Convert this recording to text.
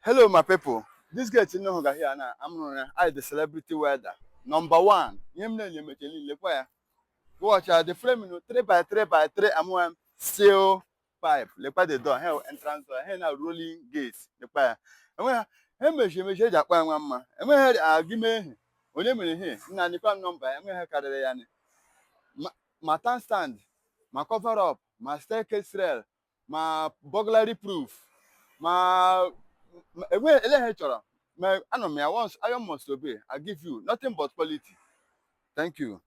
Hello, my people. This girl you know here now. I the celebrity welder. Number one. Watch the frame 3 by 3 by 3. Steel pipe. Lepa the door. Here entrance door. Here now rolling gates. Lepa. Measure Japan one man. Give me. Only me here. Na nipa number. Here carry yani. My tank stand. My cover up. My staircase rail. My burglary proof. My I know me. I almost obey. I give you nothing but quality. Thank you.